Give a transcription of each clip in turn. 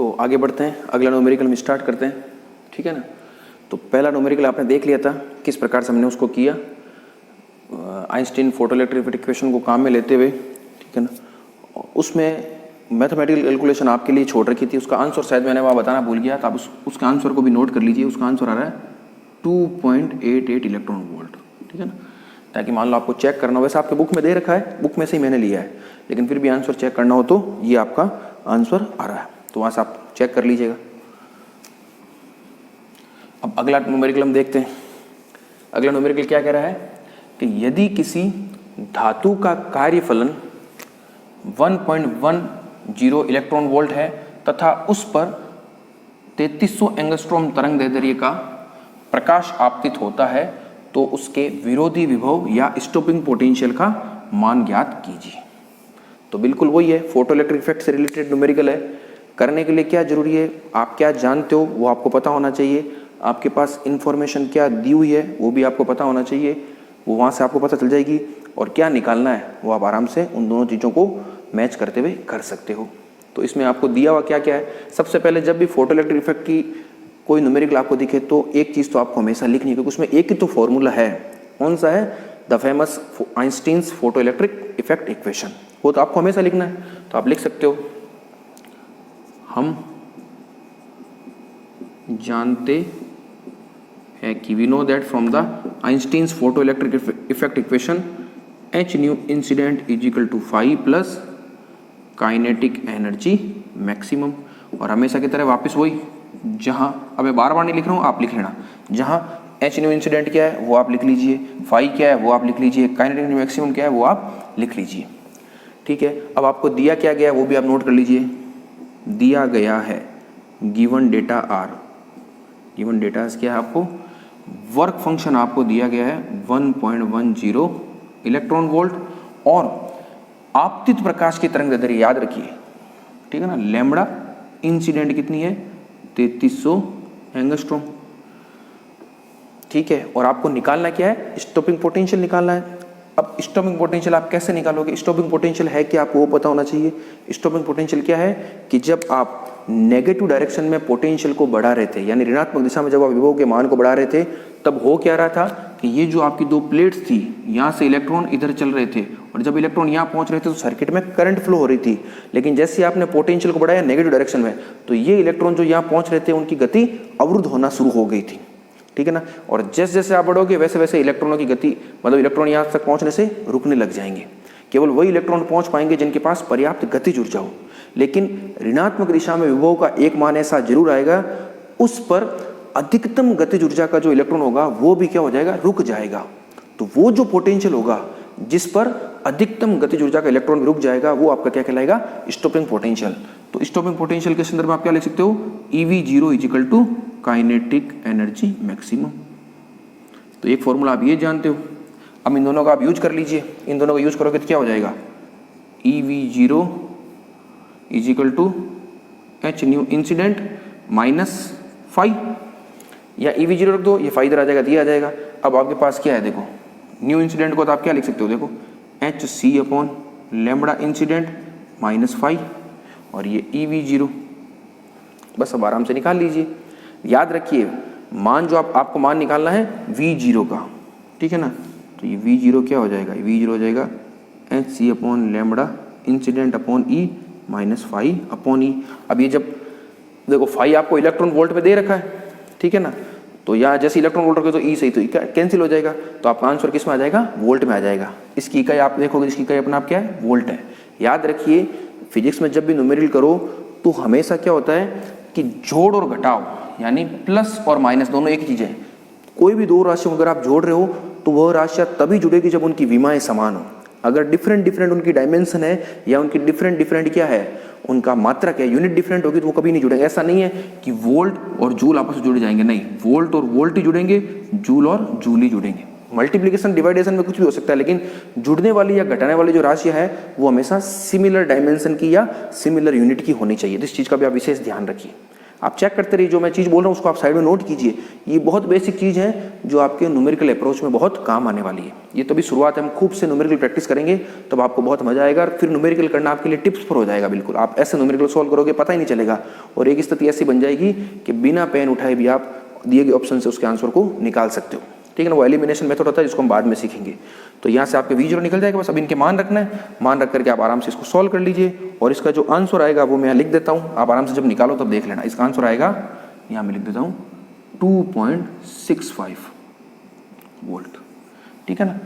तो आगे बढ़ते हैं, अगला न्यूमेरिकल हम स्टार्ट करते हैं, ठीक है ना। तो पहला न्यूमेरिकल आपने देख लिया था किस प्रकार से हमने उसको किया, आइंस्टीन फोटोइलेक्ट्रिक इक्वेशन को काम में लेते हुए, ठीक है ना। उसमें मैथमेटिकल कैलकुलेशन आपके लिए छोड़ रखी थी, उसका आंसर शायद मैंने वहाँ बताना भूल गया, तो आप उसका आंसर को भी नोट कर लीजिए। उसका आंसर आ रहा है 2.88 इलेक्ट्रॉन वोल्ट, ठीक है ना। ताकि मान लो आपको चेक करना हो, वैसे आपके बुक में दे रखा है, बुक में से ही मैंने लिया है, लेकिन फिर भी आंसर चेक करना हो तो ये आपका आंसर आ रहा है, तो वहाँ से आप चेक कर लीजिएगा। अब अगला न्यूमेरिकल हम देखते हैं। अगला न्यूमेरिकल क्या कह रहा है कि यदि किसी धातु का कार्यफलन 1.10 इलेक्ट्रॉन वोल्ट है तथा उस पर 3300 एंगस्ट्रॉम तरंग दैर्ध्य का प्रकाश आपतित होता है तो उसके विरोधी विभव या स्टॉपिंग पोटेंशियल का मान ज्ञात कीजिए। तो बिल्कुल वही है, फोटो इलेक्ट्रिक इफेक्ट से रिलेटेड न्यूमेरिकल है। करने के लिए क्या जरूरी है, आप क्या जानते हो वो आपको पता होना चाहिए, आपके पास इंफॉर्मेशन क्या दी हुई है वो भी आपको पता होना चाहिए, वो वहाँ से आपको पता चल जाएगी, और क्या निकालना है वो आप आराम से उन दोनों चीज़ों को मैच करते हुए कर सकते हो। तो इसमें आपको दिया हुआ क्या क्या है, सबसे पहले जब भी फोटो इलेक्ट्रिक इफेक्ट की कोई न्यूमेरिकल आपको दिखे तो एक चीज़ तो आपको हमेशा लिखनी है, क्योंकि उसमें एक ही तो फॉर्मूला है। कौन सा है? The famous Einstein's photo electric effect equation, वो तो आपको हमेशा लिखना है। तो आप लिख सकते हो, हम जानते हैं कि we know that from the Einstein's photo electric effect equation h nu incident is equal to phi plus kinetic energy maximum. और हमेशा की तरह वापस वही, जहां अब मैं बार बार नहीं लिख रहा हूं, आप लिख लेना, जहां एच न्यू इंसिडेंट क्या है वो आप लिख लीजिए, फाई क्या है वो आप लिख लीजिए, काइनेटिक एनर्जी मैक्सिमम क्या है वो आप लिख लीजिए, ठीक है। अब आपको दिया क्या गया है वो भी आप नोट कर लीजिए। दिया गया है given data are, given data क्या है आपको, वर्क फंक्शन आपको दिया गया है 1.10 इलेक्ट्रॉन वोल्ट, और आपतित प्रकाश की तरंग दैर्ध्य याद रखिए, ठीक है ना। लैम्बडा इंसिडेंट कितनी है, 3300 एंगस्ट्रॉम, ठीक है। और आपको निकालना क्या है, स्टॉपिंग पोटेंशियल निकालना है। अब स्टॉपिंग पोटेंशियल आप कैसे निकालोगे, स्टॉपिंग पोटेंशियल है कि आपको वो पता होना चाहिए। स्टॉपिंग पोटेंशियल क्या है कि जब आप नेगेटिव डायरेक्शन में पोटेंशियल को बढ़ा रहे थे, यानी ऋणात्मक दिशा में जब आप विभव के मान को बढ़ा रहे थे, तब हो क्या रहा था कि ये जो आपकी दो प्लेट्स थी, यहाँ से इलेक्ट्रॉन इधर चल रहे थे, और जब इलेक्ट्रॉन यहाँ पहुंच रहे थे तो सर्किट में करंट फ्लो हो रही थी। लेकिन जैसे आपने पोटेंशियल को बढ़ाया नेगेटिव डायरेक्शन में, तो ये इलेक्ट्रॉन जो यहाँ पहुंच रहे थे उनकी गति अवरुद्ध होना शुरू हो गई थी, ठीक है ना। और जैसे जैसे आप बढ़ोगे वैसे वैसे इलेक्ट्रॉनों की गति, मतलब इलेक्ट्रॉन यहाँ तक पहुंचने से रुकने लग जाएंगे। केवल वही इलेक्ट्रॉन पहुंच पाएंगे जिनके पास पर्याप्त गतिज ऊर्जा हो। लेकिन ऋणात्मक दिशा में विभव का एक मान ऐसा जरूर आएगा, उस पर अधिकतम गतिज ऊर्जा का जो इलेक्ट्रॉन होगा वो भी क्या हो जाएगा, रुक जाएगा। तो वो जो पोटेंशियल होगा जिस पर अधिकतम गतिज ऊर्जा का इलेक्ट्रॉन रुक जाएगा वो आपका क्या कहलाएगा, स्टॉपिंग पोटेंशियल। तो स्टॉपिंग पोटेंशियल के संदर्भ में आप क्या लिख सकते हो, EV0 is equal to kinetic energy maximum. तो एक फॉर्मूला आप ये जानते हो, अब इन दोनों का आप यूज कर लीजिए। इन दोनों का यूज करोगे तो क्या हो जाएगा, EV0 is equal to h nu incident minus phi, या EV0 रख दो, ये फाई इधर आ जाएगा, दिया जाएगा। अब आपके पास क्या है, देखो न्यू इंसिडेंट को तो आप क्या लिख सकते हो, देखो HC upon lambda incident minus phi, और ये EV0, बस अब आराम से निकाल लीजिए। याद रखिए मान जो आपको मान निकालना है V0 का, ठीक है ना। तो ये V0 क्या हो जाएगा, V0 हो जाएगा HC upon lambda incident upon E minus phi upon E। अब ये जब देखो फाई आपको इलेक्ट्रॉन वोल्ट पे दे रखा है, ठीक है ना, तो यहाँ जैसे इलेक्ट्रॉन वोल्ट रखोगे तो E सही, तो E कैंसिल हो जाएगा, तो आपका आंसर किस में आ जाएगा, वोल्ट में आ जाएगा। इसकी इकाई आप देखोगे, इसकी इकाई अपना आप क्या है, वोल्ट है। याद रखिए फिजिक्स में जब भी न्यूमेरिकल करो तो हमेशा क्या होता है कि जोड़ और घटाव, यानी प्लस और माइनस दोनों एक चीज है। कोई भी दो राशियों अगर आप जोड़ रहे हो तो वह राशियां तभी जुड़ेगी जब उनकी विमाएं समान हो। अगर डिफरेंट डिफरेंट उनकी डायमेंशन है या उनकी डिफरेंट डिफरेंट क्या है, उनका मात्रक है, यूनिट डिफरेंट होगी तो वो कभी नहीं जुड़ेंगे। ऐसा नहीं है कि वोल्ट और जूल आपस में जुड़ जाएंगे, नहीं, वोल्ट और वोल्ट ही जुड़ेंगे, जूल और जूल ही जुड़ेंगे। मल्टीप्लिकेशन डिवाइडेशन में कुछ भी हो सकता है, लेकिन जुड़ने वाली या घटाने वाली जो राशि है वो हमेशा सिमिलर डायमेंशन की या सिमिलर यूनिट की होनी चाहिए। इस चीज का भी आप विशेष ध्यान रखिए। आप चेक करते रहिए, जो मैं चीज़ बोल रहा हूँ उसको आप साइड में नोट कीजिए। ये बहुत बेसिक चीज़ है जो आपके न्यूमेरिकल अप्रोच में बहुत काम आने वाली है। ये तो भी शुरुआत है, हम खूब से न्यूमेरिकल प्रैक्टिस करेंगे तब आपको बहुत मजा आएगा, और फिर न्यूमेरिकल करना आपके लिए टिप्स पर हो जाएगा बिल्कुल। आप ऐसे न्यूमेरिकल सॉल्व करोगे पता ही नहीं चलेगा, और एक स्थिति ऐसी बन जाएगी कि बिना पेन उठाए भी आप दिए गए ऑप्शन से उसके आंसर को निकाल सकते हो, ठीक है ना। वो एलिमिनेशन मेथड होता है जिसको हम बाद में सीखेंगे। तो यहाँ से आपके V0 निकल जाएगा, बस अब इनके मान रखना है, मान रख करके आप आराम से इसको सॉल्व कर लीजिए। और इसका जो आंसर आएगा वो मैं यहाँ लिख देता हूँ, आप आराम से जब निकालो तब देख लेना। इसका आंसर आएगा, यहाँ मैं लिख देता हूँ 2.65 वोल्ट, ठीक है ना।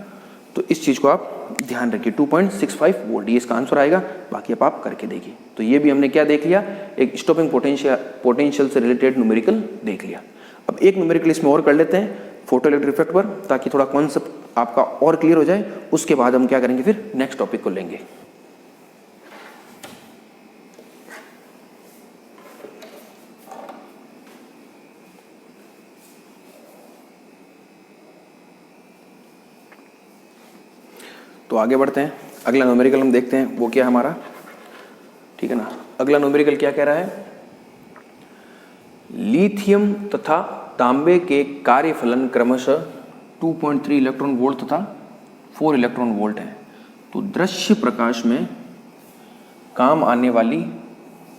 तो इस चीज़ को आप ध्यान रखिए, 2.65 वोल्ट ये इसका आंसर आएगा। बाकी अब आप करके देखिए। तो ये भी हमने क्या देख लिया, एक स्टॉपिंग पोटेंशियल से रिलेटेड न्यूमेरिकल देख लिया। अब एक न्यूमेरिकल इसमें और कर लेते हैं फोटो इलेक्ट्रिक इफेक्ट पर, ताकि थोड़ा कॉन्सेप्ट आपका और क्लियर हो जाए। उसके बाद हम क्या करेंगे, फिर नेक्स्ट टॉपिक को लेंगे। तो आगे बढ़ते हैं, अगला न्यूमेरिकल हम देखते हैं वो क्या है हमारा, ठीक है ना। अगला न्यूमेरिकल क्या कह रहा है, लिथियम तथा तांबे के कार्यफलन क्रमशः 2.3 इलेक्ट्रॉन वोल्ट तथा 4 इलेक्ट्रॉन वोल्ट है। तो दृश्य प्रकाश में काम आने वाली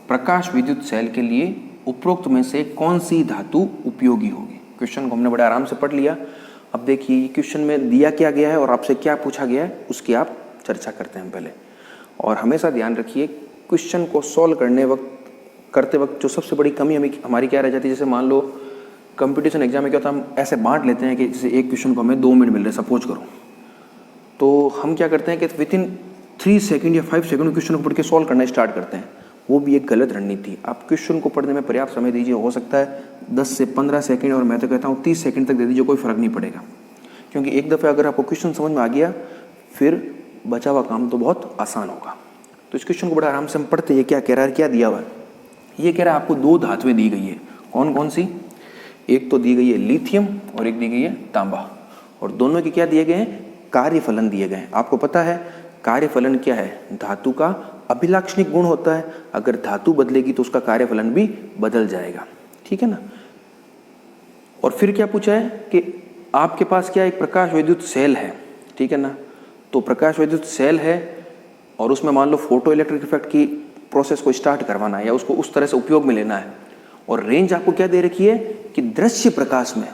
प्रकाश विद्युत सेल के लिए उपरोक्त में से कौन सी धातु उपयोगी होगी। क्वेश्चन को हमने बड़े आराम से पढ़ लिया। अब देखिए क्वेश्चन में दिया क्या गया है और आपसे क्या पूछा गया है उसकी आप चर्चा करते हैं पहले। और हमेशा ध्यान रखिए क्वेश्चन को सॉल्व करते वक्त जो सबसे बड़ी कमी हमारी क्या रह जाती है, जैसे मान लो कंपटीशन एग्जाम में क्या होता है, हम ऐसे बांट लेते हैं कि जैसे एक क्वेश्चन को हमें 2 मिनट मिल रहे हैं सपोज करो, तो हम क्या करते हैं कि विद इन 3 सेकंड या 5 सेकंड क्वेश्चन को पढ़ के सॉल्व करना स्टार्ट करते हैं। वो भी एक गलत रणनीति। आप क्वेश्चन को पढ़ने में पर्याप्त समय दीजिए, हो सकता है 10 से 15 सेकंड, और मैं तो कहता हूँ 30 सेकंड तक दे दीजिए, कोई फर्क नहीं पड़ेगा। क्योंकि एक दफ़ा अगर आपको क्वेश्चन समझ में आ गया फिर बचा हुआ काम तो बहुत आसान होगा। तो इस क्वेश्चन को बड़ा आराम से हम पढ़ते हैं। क्या कह रहा है, क्या दिया हुआ है, ये कह रहा है आपको 2 धातुएं दी गई है। कौन कौन सी, एक तो दी गई है लिथियम और एक दी गई है तांबा, और दोनों के क्या दिए गए हैं, कार्यफलन दिए गए हैं। आपको पता है कार्यफलन क्या है, धातु का अभिलाक्षणिक गुण होता है। अगर धातु बदलेगी तो उसका कार्यफलन भी बदल जाएगा, ठीक है ना। और फिर क्या पूछा है कि आपके पास क्या एक प्रकाश विद्युत सेल है, ठीक है ना। तो प्रकाश विद्युत सेल है और उसमें मान लो फोटो इलेक्ट्रिक इफेक्ट की प्रोसेस को स्टार्ट करवाना है या उसको उस तरह से उपयोग में लेना है। और रेंज आपको क्या दे रखी है कि दृश्य प्रकाश में,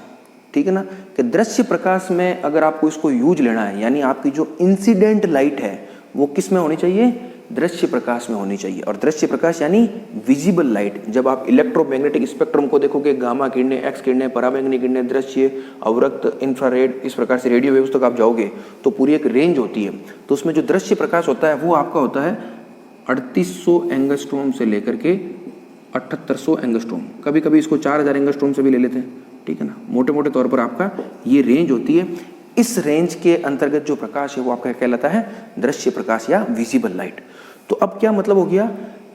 ठीक है ना, कि दृश्य प्रकाश में अगर आपको इसको यूज लेना है, यानी आपकी जो इंसिडेंट लाइट है वो किस में होनी चाहिए, दृश्य प्रकाश में होनी चाहिए। और दृश्य प्रकाश यानी विजिबल लाइट। जब आप इलेक्ट्रोमैग्नेटिक स्पेक्ट्रम को देखोगे, गामा किरणें, एक्स किरणें, पराबैंगनी किरणें, दृश्य, अवरक्त, इंफ्रारेड, इस प्रकार से रेडियो वेव्स तक आप जाओगे तो पूरी एक रेंज होती है। तो उसमें जो दृश्य प्रकाश होता है वो आपका होता है 3800 एंगस्ट्रॉम से लेकर के 7800 एंगस्ट्रॉम, कभी कभी इसको 4000 एंगस्ट्रॉम से भी ले लेते हैं, ठीक है ना। मोटे मोटे तौर पर आपका ये रेंज होती है। इस रेंज के अंतर्गत जो प्रकाश है वो आपका कहलाता है दृश्य प्रकाश या विजिबल लाइट। तो अब क्या मतलब हो गया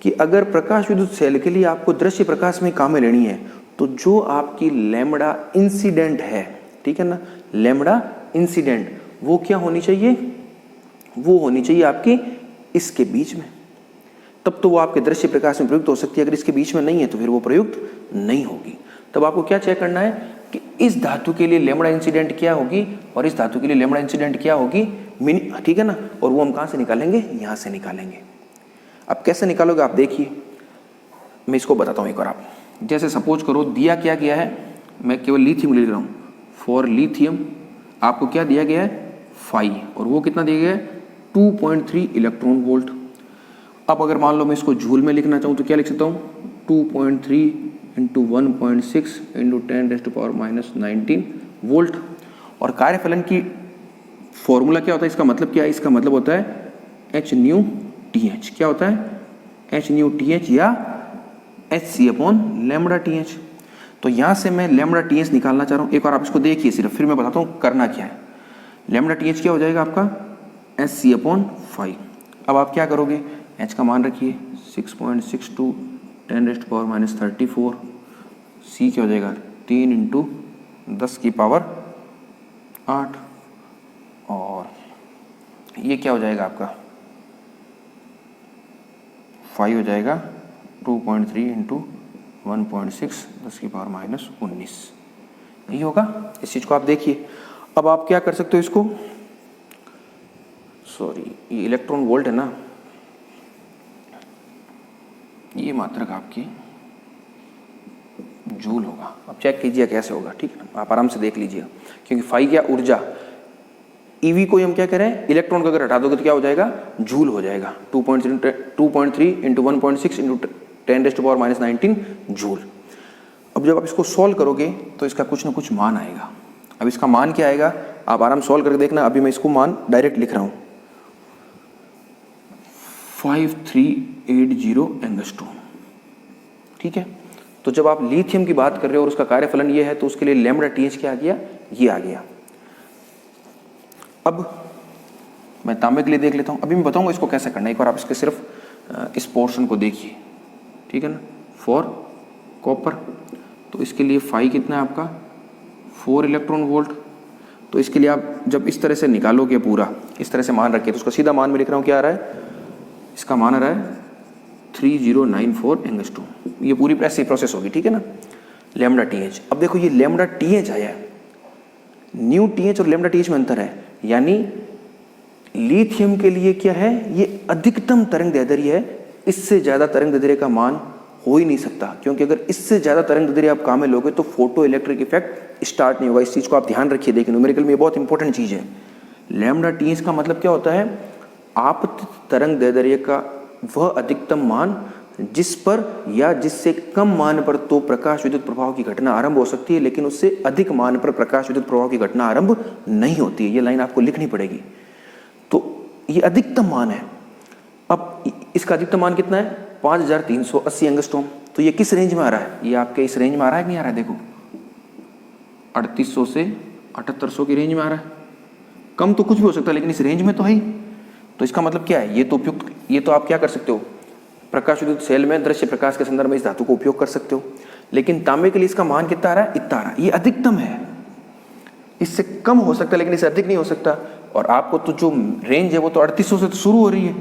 कि अगर प्रकाश विद्युत सेल के लिए आपको दृश्य प्रकाश में कामें लेनी है तो जो आपकी लैम्बडा इंसिडेंट है, ठीक है ना, लैम्बडा इंसिडेंट वो क्या होनी चाहिए, वो होनी चाहिए आपकी इसके बीच में, तब तो वो आपके दृश्य प्रकाश में प्रयुक्त हो सकती है। अगर इसके बीच में नहीं है तो फिर वो प्रयुक्त नहीं होगी। तब आपको क्या चेक करना है कि इस धातु के लिए लैम्बडा इंसिडेंट क्या होगी और इस धातु के लिए लैम्बडा इंसिडेंट क्या होगी, ठीक है ना। और वो हम कहाँ से निकालेंगे, यहाँ से निकालेंगे। अब कैसे निकालोगे आप देखिए, मैं इसको बताता हूँ एक बार। आप जैसे सपोज करो दिया क्या गया है, मैं केवल लिथियम लिख रहा हूँ, फॉर लिथियम आपको क्या दिया गया है 5, और वो कितना दिया गया है 2.3 इलेक्ट्रॉन वोल्ट। अब अगर मान लो मैं इसको जूल में लिखना चाहूँ तो क्या लिख सकता हूँ, 2.3 इंटू 1.6 इंटू 10⁻⁻19 वोल्ट। और कार्यफलन की फॉर्मूला क्या होता है, इसका मतलब क्या है, इसका मतलब होता है h/TH। क्या होता है h/TH या hc/λTH। तो यहाँ से मैं λTH निकालना चाह रहा हूँ। एक बार आप इसको देखिए सिर्फ, फिर मैं बताता हूँ करना क्या है। λTH क्या हो जाएगा आपका hc/5। अब आप क्या करोगे, h का मान रखिए 6.62 10⁻34, c क्या हो जाएगा 3 इंटू 10⁻8, और ये क्या हो जाएगा आपका 5 हो जाएगा 2.3 इंटू 1.6 10 की पावर माइनस 19, यही होगा। इस चीज़ को आप देखिए। अब आप क्या कर सकते हो इसको, सॉरी ये इलेक्ट्रॉन वोल्ट है ना, ये मात्रक आपकी जूल होगा। अब चेक कीजिए कैसे होगा, ठीक है ना, आप आराम से देख लीजिएगा। क्योंकि फाई क्या ऊर्जा, ईवी को हम क्या करें, इलेक्ट्रॉन को अगर हटा दोगे तो क्या हो जाएगा, जूल हो जाएगा। 2.3 इंटू 1.6 इंटू 10⁻⁻19 जूल। अब जब आप इसको सॉल्व करोगे तो इसका कुछ ना कुछ मान आएगा। अब इसका मान क्या आएगा, आप आराम सॉल्व करके देखना। अभी मैं इसको मान डायरेक्ट लिख रहा हूँ, 5380 एंगस्ट्रॉम, ठीक है। तो जब आप लिथियम की बात कर रहे हो और उसका कार्यफलन ये है, तो उसके लिए लैम्बडा टीएच क्या आ गया, ये आ गया। अब मैं तांबे के लिए देख लेता हूँ। अभी मैं बताऊंगा इसको कैसे करना है, एक बार आप इसके सिर्फ इस पोर्शन को देखिए, ठीक है ना। फॉर कॉपर तो इसके लिए फाई कितना है आपका 4 इलेक्ट्रॉन वोल्ट। तो इसके लिए आप जब इस तरह से निकालोगे, पूरा इस तरह से मान रखिए, तो उसका सीधा मान में लिख रहा हूँ, क्या आ रहा है, इसका मान आ रहा है 3094 एंगस्ट्रॉम। ये पूरी ऐसी प्रोसेस होगी, ठीक है ना, लैम्बडा टीएच। अब देखो ये लैम्बडा टीएच आया है, न्यू टीएच और लैम्बडा टीएच में अंतर है, यानी लिथियम के लिए क्या है, ये अधिकतम तरंग दैर्ध्य है, इससे ज्यादा तरंग दैर्ध्य का मान हो ही नहीं सकता। क्योंकि अगर इससे ज्यादा तरंग दैर्ध्य आप काम में लोगे तो फोटो इलेक्ट्रिक इफेक्ट स्टार्ट नहीं होगा। इस चीज को आप ध्यान रखिए, देखिए न्यूमेरिकल में ये बहुत इंपॉर्टेंट चीज है। लैम्बडा टीएच का मतलब क्या होता है, आपतित तरंग दैर्ध्य का वह अधिकतम मान जिस पर या जिससे कम मान पर तो प्रकाश विद्युत प्रभाव की घटना आरंभ हो सकती है, लेकिन उससे अधिक मान पर प्रकाश विद्युत प्रभाव की घटना आरंभ नहीं होती है। ये लाइन आपको लिखनी पड़ेगी। तो ये अधिकतम मान है। अब इसका अधिकतम मान कितना है, 5380 एंगस्ट्रॉम। तो ये किस रेंज में आ रहा है, ये आपके इस रेंज में आ रहा है कि नहीं आ रहा है, देखो 3800 से 7800 की रेंज में आ रहा है। कम तो कुछ भी हो सकता है, लेकिन इस रेंज में तो है ही। तो इसका मतलब क्या है, ये तो उपयुक्त, ये तो आप क्या कर सकते हो, प्रकाश विद्युत सेल में दृश्य प्रकाश के संदर्भ में इस धातु को उपयोग कर सकते हो। लेकिन तांबे के लिए इसका मान कितना आ रहा है, इतना आ रहा है, ये अधिकतम है। इससे कम हो सकता है लेकिन इससे अधिक नहीं हो सकता। और आपको तो जो रेंज है वो तो 3800 से तो शुरू हो रही है,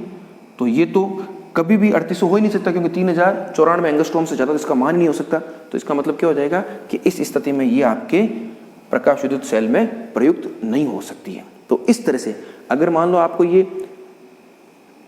तो ये तो कभी भी 3800 हो ही नहीं सकता, क्योंकि 3094 एंगस्ट्रॉम से ज्यादा तो इसका मान नहीं हो सकता। तो इसका मतलब क्या हो जाएगा कि इस स्थिति में ये आपके प्रकाश विद्युत सेल में प्रयुक्त नहीं हो सकती है। तो इस तरह से अगर मान लो आपको ये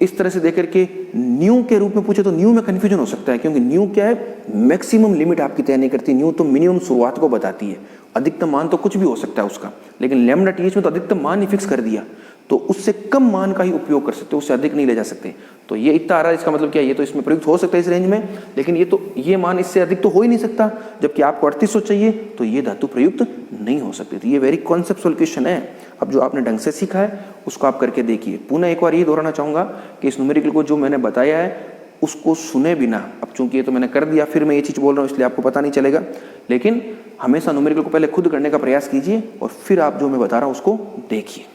इस तरह से देख करके न्यू के रूप में पूछे तो न्यू में कंफ्यूजन हो सकता है, क्योंकि न्यू क्या है, मैक्सिमम लिमिट आपकी तय नहीं करती। न्यू तो मिनिमम शुरुआत को बताती है, अधिकतम मान तो कुछ भी हो सकता है उसका। लेकिन लैम्बडा टीएच में तो अधिकतम मान ही फिक्स कर दिया, तो उससे कम मान का ही उपयोग कर सकते हो, उससे अधिक नहीं ले जा सकते। तो ये इतना आ रहा है, इसका मतलब क्या है, ये तो इसमें प्रयुक्त हो सकता है इस रेंज में, लेकिन ये मान इससे अधिक तो हो ही नहीं सकता। जबकि आपको 3800 चाहिए तो ये धातु प्रयुक्त नहीं हो सकती। तो ये वेरी कॉन्सेप्चुअल क्वेश्चन है। अब जो आपने ढंग से सीखा है उसको आप करके देखिए। पुनः एक बार ये दोहराना चाहूंगा कि इस न्यूमेरिकल को जो मैंने बताया है उसको सुने बिना, अब चूंकि ये तो मैंने कर दिया, फिर मैं ये चीज बोल रहा हूँ इसलिए आपको पता नहीं चलेगा, लेकिन हमेशा न्यूमेरिकल को पहले खुद करने का प्रयास कीजिए और फिर आप जो मैं बता रहा हूँ उसको देखिए।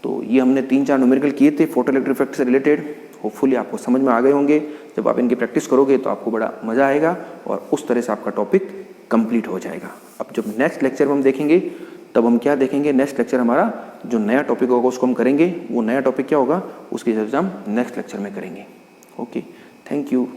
तो ये हमने 3-4 न्यूमेरिकल किए थे फोटो इलेक्ट्रिक इफेक्ट से रिलेटेड। होपफुली आपको समझ में आ गए होंगे। जब आप इनकी प्रैक्टिस करोगे तो आपको बड़ा मजा आएगा और उस तरह से आपका टॉपिक कंप्लीट हो जाएगा। अब जब नेक्स्ट लेक्चर में हम देखेंगे तब हम क्या देखेंगे, नेक्स्ट लेक्चर हमारा जो नया टॉपिक होगा उसको हम करेंगे। वो नया टॉपिक क्या होगा उसकी चर्चा हम नेक्स्ट लेक्चर में करेंगे। Okay, thank you.